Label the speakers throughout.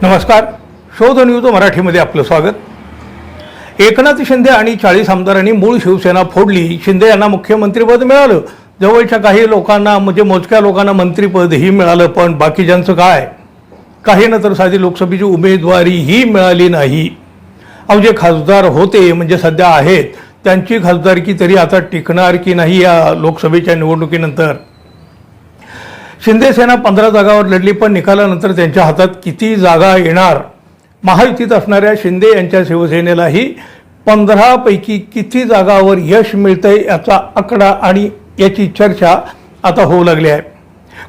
Speaker 1: नमस्कार. शोध न्यूज मराठीमध्ये आपलं स्वागत. एकनाथ शिंदे आणि 40 आमदारांनी मूळ शिवसेना फोडली. शिंदे यांना मुख्यमंत्रीपद मिळालं. जवळच्या काही लोकांना म्हणजे मोजक्या लोकांना मंत्रीपदही मिळालं, पण बाकीच्यांचं काय? काहींना तर साधी लोकसभेची उमेदवारीही मिळाली नाही. जे खासदार होते म्हणजे सध्या आहेत त्यांची खासदारकी तरी आता टिकणार की नाही या लोकसभेच्या निवडणुकीनंतर? शिंदे सेना 15 जागावर लढली, पण निकालानंतर त्यांच्या हातात किती जागा येणार? महायुतीत असणाऱ्या शिंदे यांच्या शिवसेनेलाही 15 पैकी किती जागावर यश मिळतंय याचा आकडा आणि याची चर्चा आता होऊ लागली आहे.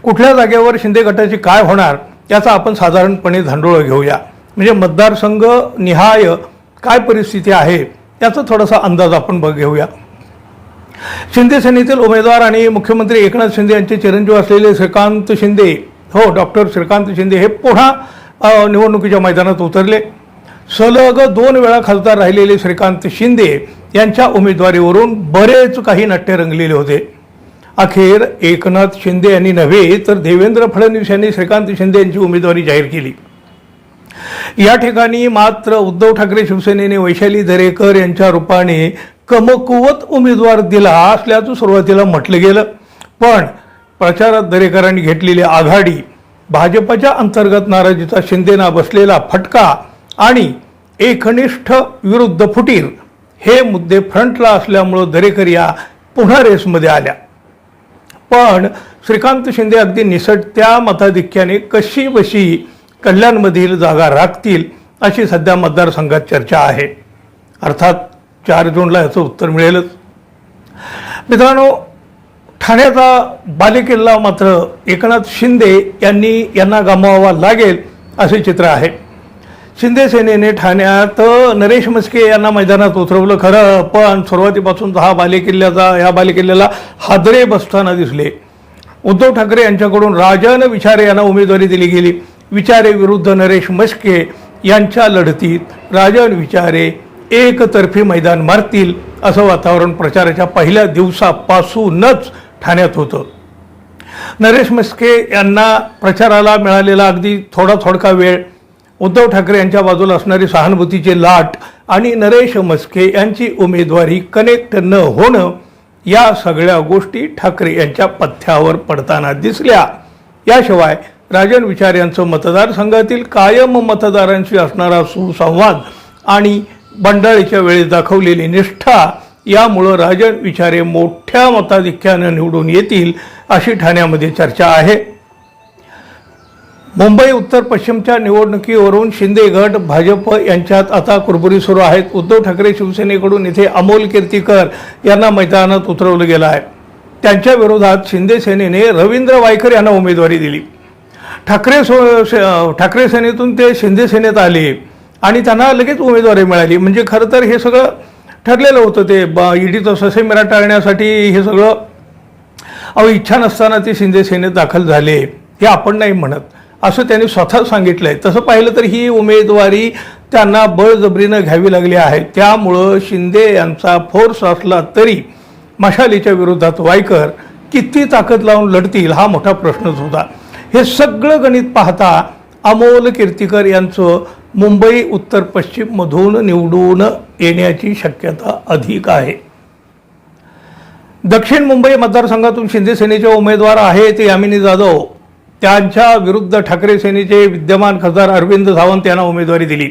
Speaker 1: कुठल्या जागेवर शिंदे गटाची काय होणार याचा आपण साधारणपणे धांडोळं घेऊया. म्हणजे मतदारसंघ निहाय काय परिस्थिती आहे याचा थोडासा अंदाज आपण घेऊया. शिंदे सेनेतील उमेदवार आणि मुख्यमंत्री एकनाथ शिंदे यांचे चिरंजीव असलेले श्रीकांत शिंदे, डॉक्टर श्रीकांत शिंदे हे पुन्हा निवडणुकीच्या मैदानात उतरले. सलग 2 वेळा खासदार राहिलेले श्रीकांत शिंदे यांच्या उमेदवारीवरून बरेच काही नाट्य रंगलेले होते. अखेर एकनाथ शिंदे यांनी नव्हे तर देवेंद्र फडणवीस यांनी श्रीकांत शिंदे यांची उमेदवारी जाहीर केली. या ठिकाणी मात्र उद्धव ठाकरे शिवसेनेने वैशाली दरेकर यांच्या रूपाने कमकुवत उमेदवार दिला असल्याचं सुरुवातीला म्हटलं गेलं, पण प्रचारात दरेकरांनी घेतलेली आघाडी, भाजपच्या अंतर्गत नाराजीचा शिंदेना बसलेला फटका आणि एकनिष्ठ विरुद्ध फुटीर हे मुद्दे फ्रंटला असल्यामुळं दरेकर या पुन्हा रेसमध्ये आल्या. पण श्रीकांत शिंदे अगदी निसटत्या मताधिक्याने कशी बशी कल्याणमधील जागा राखतील अशी सध्या मतदारसंघात चर्चा आहे. अर्थात 4 जूनला याचं उत्तर मिळेलच. मित्रांनो, ठाण्याचा बालेकिल्ला मात्र एकनाथ शिंदे यांना गमवावा लागेल असे चित्र आहे. शिंदे सेनेने ठाण्यात नरेश म्हस्के यांना मैदानात उतरवलं खरं, पण सुरुवातीपासून या बालेकिल्ल्याला हादरे बसताना दिसले. उद्धव ठाकरे यांच्याकडून राजन विचारे यांना उमेदवारी दिली गेली. विचारे विरुद्ध नरेश म्हस्के यांच्या लढतीत राजन विचारे एकतर्फी मैदान मारतील असं वातावरण प्रचाराच्या पहिल्या दिवसापासूनच ठाण्यात होतं. नरेश म्हस्के यांना प्रचाराला मिळालेला अगदी थोडका वेळ, उद्धव ठाकरे यांच्या बाजूला असणारी सहानुभूतीची लाट आणि नरेश म्हस्के यांची उमेदवारी कनेक्ट न होणं या सगळ्या गोष्टी ठाकरे यांच्या पथ्यावर पडताना दिसल्या. याशिवाय राजन विचार यांचं मतदारसंघातील कायम मतदारांशी असणारा सुसंवाद आणि बंडाळीच्या वेळी दाखवलेली निष्ठा यामुळं राजन विचारे मोठ्या मताधिक्यानं निवडून येतील अशी ठाण्यामध्ये चर्चा आहे. मुंबई उत्तर पश्चिमच्या निवडणुकीवरून शिंदे गट भाजप यांच्यात आता कुरबुरी सुरू आहेत. उद्धव ठाकरे शिवसेनेकडून इथे अमोल कीर्तीकर यांना मैदानात उतरवलं गेलं आहे. त्यांच्या विरोधात शिंदे सेनेने रवींद्र वायकर यांना उमेदवारी दिली. ठाकरे सेनेतून ते शिंदे सेनेत आले आणि त्यांना लगेच उमेदवारी मिळाली. म्हणजे खरं तर हे सगळं ठरलेलं होतं. ते ईडीचं ससेमिरा टाळण्यासाठी हे सगळं इच्छा नसताना ते शिंदे सेनेत दाखल झाले हे आपण नाही म्हणत, असं त्यांनी स्वतः सांगितलं आहे. तसं पाहिलं तर ही उमेदवारी त्यांना बळजबरीनं घ्यावी लागली आहे. त्यामुळं शिंदे यांचा फोर्स असला तरी मशालीच्या विरोधात वायकर किती ताकद लावून लढतील हा मोठा प्रश्नच होता. हे सगळं गणित पाहता अमोल कीर्तीकर यांचं मुंबई उत्तर पश्चिममधून निवडून येण्याची शक्यता अधिक आहे. दक्षिण मुंबई मतदारसंघातून शिंदे सेनेचे उमेदवार आहेत यामिनी जाधव. त्यांच्या विरुद्ध ठाकरे सेनेचे विद्यमान खासदार अरविंद सावंत यांना उमेदवारी दिली.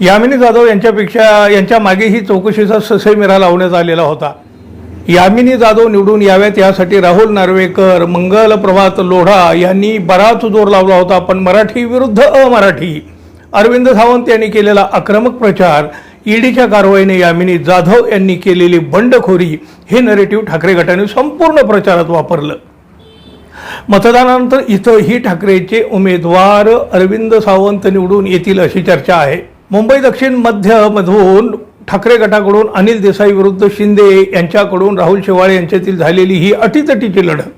Speaker 1: यामिनी जाधव यांच्या मागेही चौकशीचा ससेमिरा लावण्यात आलेला होता. यामिनी जाधव निवडून याव्यात यासाठी राहुल नार्वेकर, मंगल प्रभात लोढा यांनी बराच जोर लावला होता. पण मराठी विरुद्ध अमराठी अरविंद सावंत यांनी केलेला आक्रमक प्रचार, ईडीच्या कारवाईने यामिनी जाधव यांनी केलेली बंडखोरी हे नरेटिव्ह ठाकरे गटाने संपूर्ण प्रचारात वापरलं. मतदानानंतर इथंही ठाकरेचे उमेदवार अरविंद सावंत निवडून येतील अशी चर्चा आहे. मुंबई दक्षिण मधून ठाकरे गटाकडून अनिल देसाई विरुद्ध शिंदे यांच्याकडून राहुल शेवाळे यांच्यातील झालेली ही अटीतटीची लढत.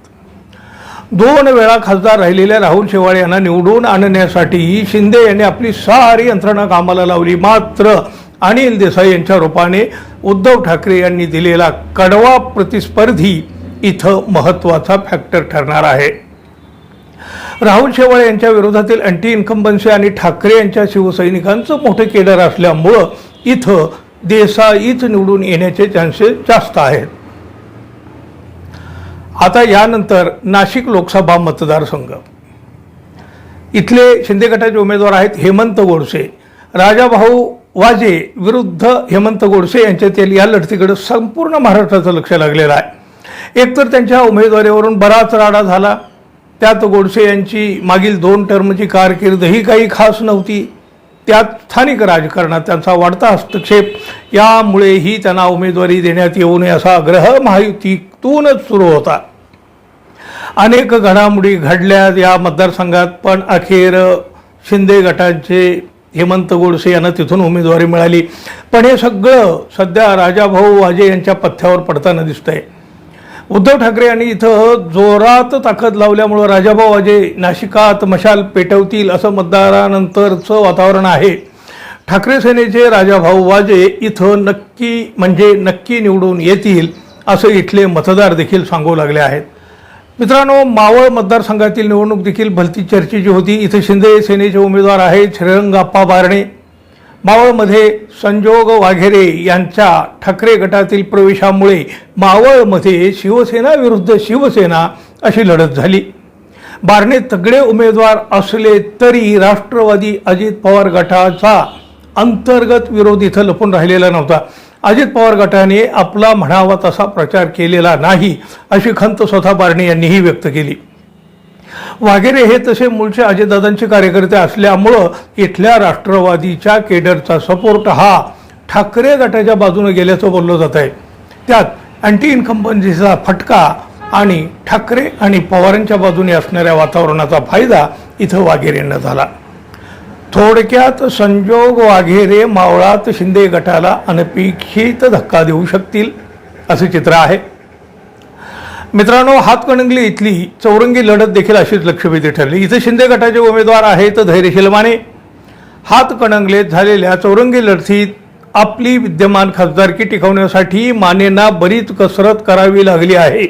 Speaker 1: 2 वेळा खासदार राहिलेल्या राहुल शेवाळे यांना निवडून आणण्यासाठी शिंदे यांनी आपली सारी यंत्रणा कामाला लावली. मात्र अनिल देसाई यांच्या रूपाने उद्धव ठाकरे यांनी दिलेला कडवा प्रतिस्पर्धी इथं महत्त्वाचा फॅक्टर ठरणार आहे. राहुल शेवाळे यांच्या विरोधातील अँटी इन्कम्बन्सी आणि ठाकरे यांच्या शिवसैनिकांचं मोठे केडर असल्यामुळं इथं देसाईच निवडून येण्याचे चान्सेस जास्त आहेत. आता यानंतर नाशिक लोकसभा मतदारसंघ. इथले शिंदे गटाचे उमेदवार आहेत हेमंत गोडसे. राजाभाऊ वाजे विरुद्ध हेमंत गोडसे यांच्यातील या लढतीकडे संपूर्ण महाराष्ट्राचं लक्ष लागलेलं आहे. एकतर त्यांच्या उमेदवारीवरून बराच राडा झाला. त्यात गोडसे यांची मागील 2 टर्मची कारकीर्दही काही खास नव्हती. त्यात स्थानिक राजकारणात त्यांचा वाढता हस्तक्षेप यामुळेही त्यांना उमेदवारी देण्यात येऊ नये असा आग्रह महायुतीतूनच सुरू होता. अनेक घडामोडी घडल्या या मतदारसंघात, पण अखेर शिंदे गटाचे हेमंत गोडसे यांना तिथून उमेदवारी मिळाली. पण हे सगळं सध्या राजाभाऊ वाजे यांच्या पथ्यावर पडताना दिसतंय. उद्धव ठाकरे यांनी इथं जोरात ताकद लावल्यामुळं राजाभाऊ वाजे नाशिकात मशाल पेटवतील असं मतदारानंतरचं वातावरण आहे. ठाकरे सेनेचे राजाभाऊ वाजे इथं नक्की निवडून येतील असं इथले मतदार देखील सांगू लागले आहेत. मित्रांनो, मावळ मतदारसंघातील निवडणूक देखील भलती चर्चेची होती. इथं शिंदे सेनेचे उमेदवार आहेत श्रीरंगाप्पा बारणे. मावळमध्ये संजोग वाघेरे यांच्या ठाकरे गटातील प्रवेशामुळे मावळमध्ये शिवसेना विरुद्ध शिवसेना अशी लढत झाली. बारणे तगडे उमेदवार असले तरी राष्ट्रवादी अजित पवार गटाचा अंतर्गत विरोध इथं लपून राहिलेला नव्हता. अजित पवार गटाने आपला म्हणावा तसा प्रचार केलेला नाही अशी खंत स्वतः बारणे यांनीही व्यक्त केली. वाघेरे हे तसे मूळचे अजितदादांचे कार्यकर्ते असल्यामुळं इथल्या राष्ट्रवादीच्या केडरचा सपोर्ट हा ठाकरे गटाच्या बाजूने गेल्याचं बोललं जात आहे. त्यात अँटी इन्कम्बन्सीचा फटका आणि ठाकरे आणि पवारांच्या बाजूने असणाऱ्या वातावरणाचा फायदा इथं वाघेरेंना झाला. थोडक्यात संजोग वाघेरे मावळात शिंदे गटाला अनपेक्षित धक्का देऊ शकतील असे चित्र आहे. मित्रांनो, हातकणंगले इथली चौरंगी लढत देखील अशीच लक्षवेधी ठरली. इथे शिंदे गटाचे उमेदवार आहेत धैर्यशील माने. हातकणंगलेत झालेल्या चौरंगी लढतीत आपली विद्यमान खासदारकी टिकवण्यासाठी मानेंना बरीच कसरत करावी लागली आहे.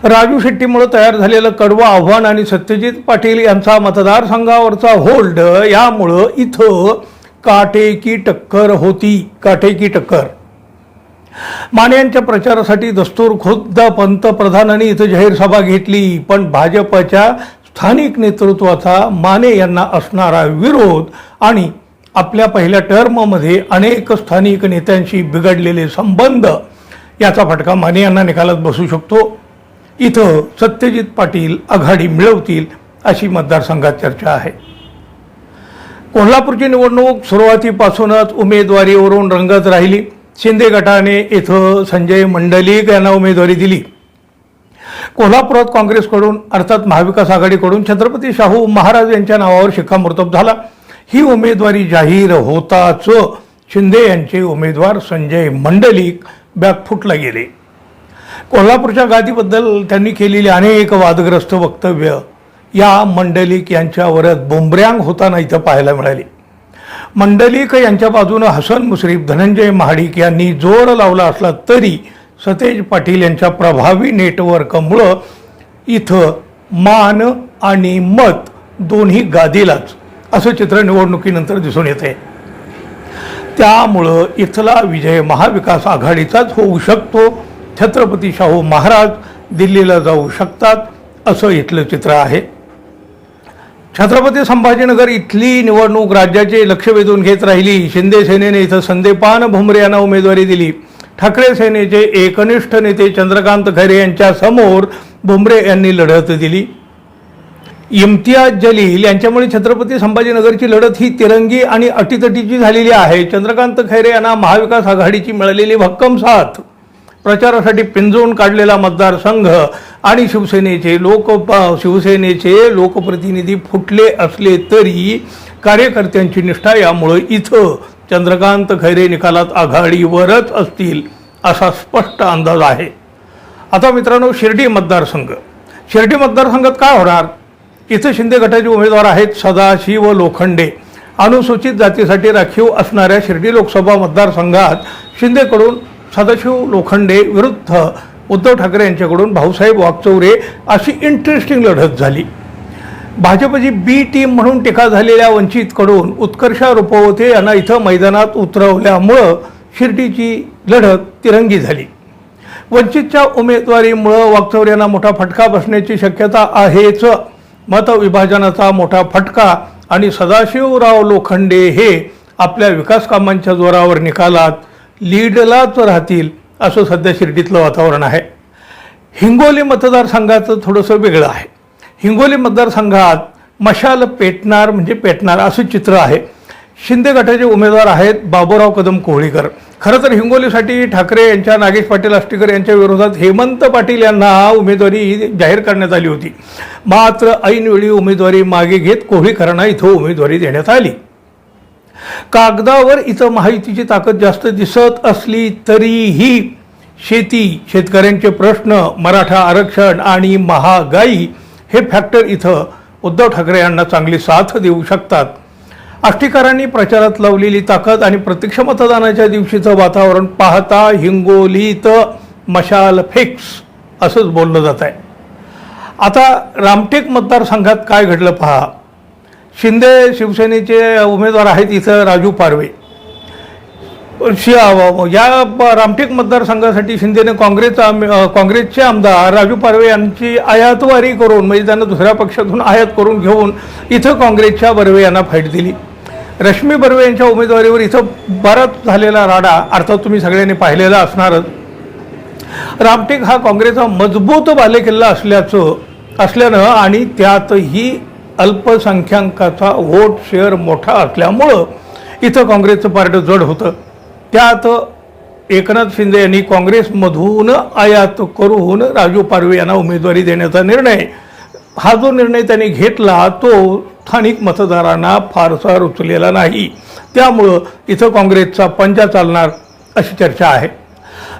Speaker 1: राजू शेट्टीमुळे तयार झालेलं कडवं आव्हान आणि सत्यजित पाटील यांचा मतदारसंघावरचा होल्ड यामुळं इथं काटेकी टक्कर होती. काटेकी टक्कर. माने यांच्या प्रचारासाठी दस्तूर खुद्द पंतप्रधानांनी इथं जाहीर सभा घेतली, पण भाजपच्या स्थानिक नेतृत्वाचा माने यांना असणारा विरोध आणि आपल्या पहिल्या टर्ममध्ये अनेक स्थानिक नेत्यांशी बिघडलेले संबंध याचा फटका माने यांना निकालात बसू शकतो. इथं सत्यजित पाटील आघाडी मिळवतील अशी मतदारसंघात चर्चा आहे. कोल्हापूरची निवडणूक सुरुवातीपासूनच उमेदवारीवरून रंगत राहिली. शिंदे गटाने इथं संजय मंडलिक यांना उमेदवारी दिली. कोल्हापुरात काँग्रेसकडून अर्थात महाविकास आघाडीकडून छत्रपती शाहू महाराज यांच्या नावावर शिक्कामोर्तब झाला. ही उमेदवारी जाहीर होताच शिंदे यांचे उमेदवार संजय मंडलिक बॅकफुटला गेले. कोल्हापूरच्या गादीबद्दल त्यांनी केलेली अनेक वादग्रस्त वक्तव्य या मंडलिक यांच्यावरच बोंबऱ्यांग होताना इथं पाहायला मिळाली. मंडलिक यांच्या बाजूनं हसन मुश्रीफ, धनंजय महाडिक यांनी जोर लावला असला तरी सतेज पाटील यांच्या प्रभावी नेटवर्कमुळं इथं मान आणि मत दोन्ही गादीलाच असं चित्र निवडणुकीनंतर दिसून येते. त्यामुळं इथला विजय महाविकास आघाडीचाच होऊ शकतो. छत्रपती शाहू महाराज दिल्लीला जाऊ शकतात असं इथलं चित्र आहे. छत्रपती संभाजीनगर इथली निवडणूक राज्याचे लक्ष वेधून घेत राहिली. शिंदे सेनेने इथं संदीपान भुमरे यांना उमेदवारी दिली. ठाकरे सेनेचे एकनिष्ठ नेते चंद्रकांत खैरे यांच्या समोर भुमरे यांनी लढत दिली. इम्तियाज जलील यांच्यामुळे छत्रपती संभाजीनगरची लढत ही तिरंगी आणि अटीतटीची झालेली आहे. चंद्रकांत खैरे यांना महाविकास आघाडीची मिळालेली भक्कम साथ, प्रचारासाठी पिंजून काढलेला मतदारसंघ आणि शिवसेनेचे लोकप्रतिनिधी फुटले असले तरी कार्यकर्त्यांची निष्ठा यामुळे इथं चंद्रकांत खैरे निकालात आघाडीवरच असतील असा स्पष्ट अंदाज आहे. आता मित्रांनो, शिर्डी मतदारसंघात काय होणार? इथं शिंदे गटाचे उमेदवार आहेत सदाशिव लोखंडे. अनुसूचित जातीसाठी राखीव असणाऱ्या शिर्डी लोकसभा मतदारसंघात शिंदेकडून सदाशिव लोखंडे विरुद्ध उद्धव ठाकरे यांच्याकडून भाऊसाहेब वागचौरे अशी इंटरेस्टिंग लढत झाली. भाजपची बी टीम म्हणून टीका झालेल्या वंचितकडून उत्कर्षा रुपवते यांना इथं मैदानात उतरवल्यामुळं शिर्डीची लढत तिरंगी झाली. वंचितच्या उमेदवारीमुळं वाकचौऱ्यांना मोठा फटका बसण्याची शक्यता आहेच. मतविभाजनाचा मोठा फटका आणि सदाशिवराव लोखंडे हे आपल्या विकास कामांच्या जोरावर निकालात लीडलाच राहतील असं सध्या शिर्डीतलं वातावरण आहे. हिंगोली मतदारसंघाचं थोडंसं वेगळं आहे. हिंगोली मतदारसंघात मशाल पेटणार म्हणजे पेटणार असं चित्र आहे. शिंदे गटाचे उमेदवार आहेत बाबूराव कदम कोहळीकर. खरं तर हिंगोलीसाठी ठाकरे यांच्या नागेश पाटील आष्टीकर यांच्या विरोधात हेमंत पाटील यांना उमेदवारी जाहीर करण्यात आली होती. मात्र ऐनवेळी उमेदवारी मागे घेत कोहळीकरांना इथं उमेदवारी देण्यात आली. कागदावर इथं महायुतीची ताकद जास्त दिसत असली तरीही शेती, शेतकऱ्यांचे प्रश्न, मराठा आरक्षण आणि महागाई हे फॅक्टर इथं उद्धव ठाकरे यांना चांगली साथ देऊ शकतात. आष्टीकरांनी प्रचारात लावलेली ताकद आणि प्रत्यक्ष मतदानाच्या दिवशीचं वातावरण पाहता हिंगोलीत मशाल फिक्स असंच बोललं जात आहे. आता रामटेक मतदारसंघात काय घडलं पहा. शिंदे शिवसेनेचे उमेदवार आहेत इथं राजू पारवे. या रामटेक मतदारसंघासाठी शिंदेने काँग्रेसचे आमदार राजू पारवे यांची आयातवारी करून म्हणजे त्यांना दुसऱ्या पक्षातून आयात करून घेऊन इथं काँग्रेसच्या बर्वे यांना फाईट दिली. रश्मी बर्वे यांच्या उमेदवारीवर इथं बराच झालेला राडा अर्थात तुम्ही सगळ्यांनी पाहिलेला असणारच. रामटेक हा काँग्रेसचा मजबूत बालेकिल्ला असल्यानं आणि त्यातही अल्पसंख्याकाचा वोट शेअर मोठा असल्यामुळं इथं काँग्रेसचं पारडं जड होतं. त्यात एकनाथ शिंदे यांनी काँग्रेसमधून आयात करून राजू पारवे यांना उमेदवारी देण्याचा निर्णय, हा जो निर्णय त्यांनी घेतला तो स्थानिक मतदारांना फारसा रुचलेला नाही. त्यामुळं इथं काँग्रेसचा पंजा चालणार अशी चर्चा आहे.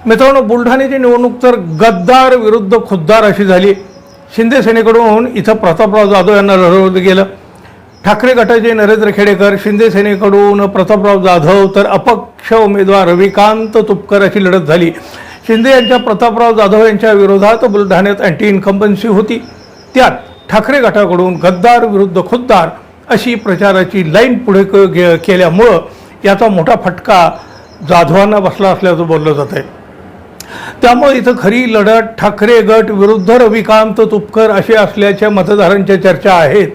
Speaker 1: मित्रांनो, बुलढाण्याची निवडणूक तर गद्दार विरुद्ध खुद्दार अशी झाली. शिंदे सेनेकडून इथं प्रतापराव जाधव यांना लढवलं गेलं. ठाकरे गटाचे नरेंद्र खेडेकर, शिंदे सेनेकडून प्रतापराव जाधव तर अपक्ष उमेदवार रविकांत तुपकर अशी लढत झाली. शिंदे यांच्या प्रतापराव जाधव यांच्या विरोधात बुलढाण्यात अँटी इन्कम्बन्सी होती. त्यात ठाकरे गटाकडून गद्दार विरुद्ध खुद्दार अशी प्रचाराची लाईन पुढे केल्यामुळं याचा मोठा फटका जाधवांना बसला असल्याचं बोललं जात आहे. त्यामुळे इथं खरी लढत ठाकरे गट विरुद्ध रविकांत तुपकर असे असल्याच्या मतदारांच्या चर्चा आहेत.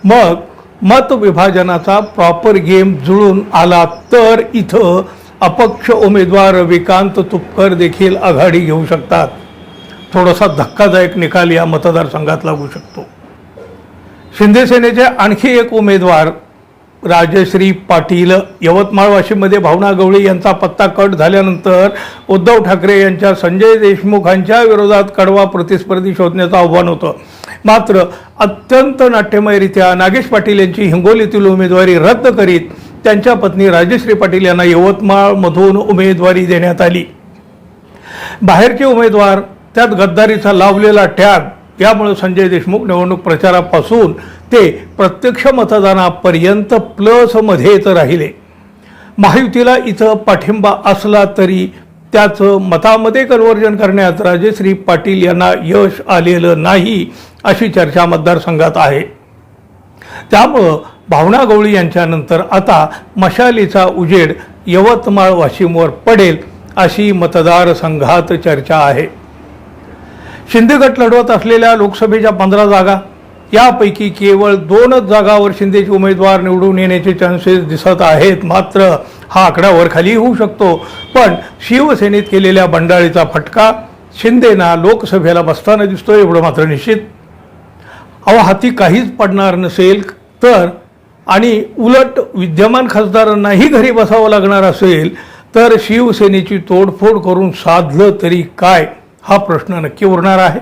Speaker 1: मग मत विभाजनाचा प्रॉपर गेम जुळून आला तर इथं अपक्ष उमेदवार रविकांत तुपकर देखील आघाडी घेऊ शकतात. थोडासा धक्कादायक निकाल या मतदारसंघात लागू शकतो. शिंदे सेनेचे आणखी एक उमेदवार राजश्री पाटील यवतमाळ वाशिममध्ये भावना गवळी यांचा पत्ता कट झाल्यानंतर उद्धव ठाकरे यांच्या संजय देशमुखांच्या विरोधात कडवा प्रतिस्पर्धी शोधण्याचं आव्हान होतं. मात्र अत्यंत नाट्यमयरित्या नागेश पाटील यांची हिंगोलीतील उमेदवारी रद्द करीत त्यांच्या पत्नी राजश्री पाटील यांना यवतमाळमधून उमेदवारी देण्यात आली. बाहेरचे उमेदवार, त्यात गद्दारीचा लावलेला टॅग यामुळे संजय देशमुख निवडणूक प्रचारापासून ते प्रत्यक्ष मतदानापर्यंत प्लसमध्येच राहिले. महायुतीला इथं पाठिंबा असला तरी त्याचं मतामध्ये कन्व्हर्जन करण्यात राजश्री पाटील यांना यश आलेलं नाही अशी चर्चा मतदारसंघात आहे. त्यामुळं भावना गवळी यांच्यानंतर आता मशालीचा उजेड यवतमाळ वाशिमवर पडेल अशी मतदारसंघात चर्चा आहे. शिंदे गट लढवत असलेल्या लोकसभेच्या 15 जागा यापैकी केवळ 2च जागावर शिंदेचे उमेदवार निवडून येण्याचे चान्सेस दिसत आहेत. मात्र हा आकडा वरखाली होऊ शकतो. पण शिवसेनेत केलेल्या बंडाळीचा फटका शिंदेना लोकसभेला बसताना दिसतोय एवढं मात्र निश्चित. हाती काहीच पडणार नसेल तर आणि उलट विद्यमान खासदारांनाही घरी बसावं लागणार असेल तर शिवसेनेची तोडफोड करून साधलं तरी काय हा प्रश्न नक्की उरणार आहे.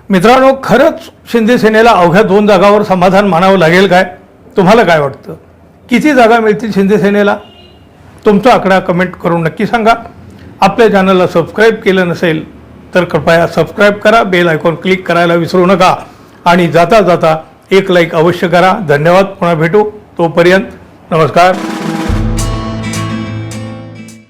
Speaker 1: मित्रांनो, खरंच शिंदे सेनेला अवघ्या 2 जागावर समाधान मानावं लागेल काय? तुम्हाला काय वाटतं? किती जागा मिळतील शिंदे सेनेला? तुमचा आकडा कमेंट करून नक्की सांगा. आपल्या चॅनलला सबस्क्राईब केलं नसेल तर कृपया सबस्क्राईब करा, बेल आयकॉन क्लिक करायला विसरू नका आणि जाता जाता एक लाईक अवश्य करा. धन्यवाद. पुन्हा भेटू. तोपर्यंत नमस्कार.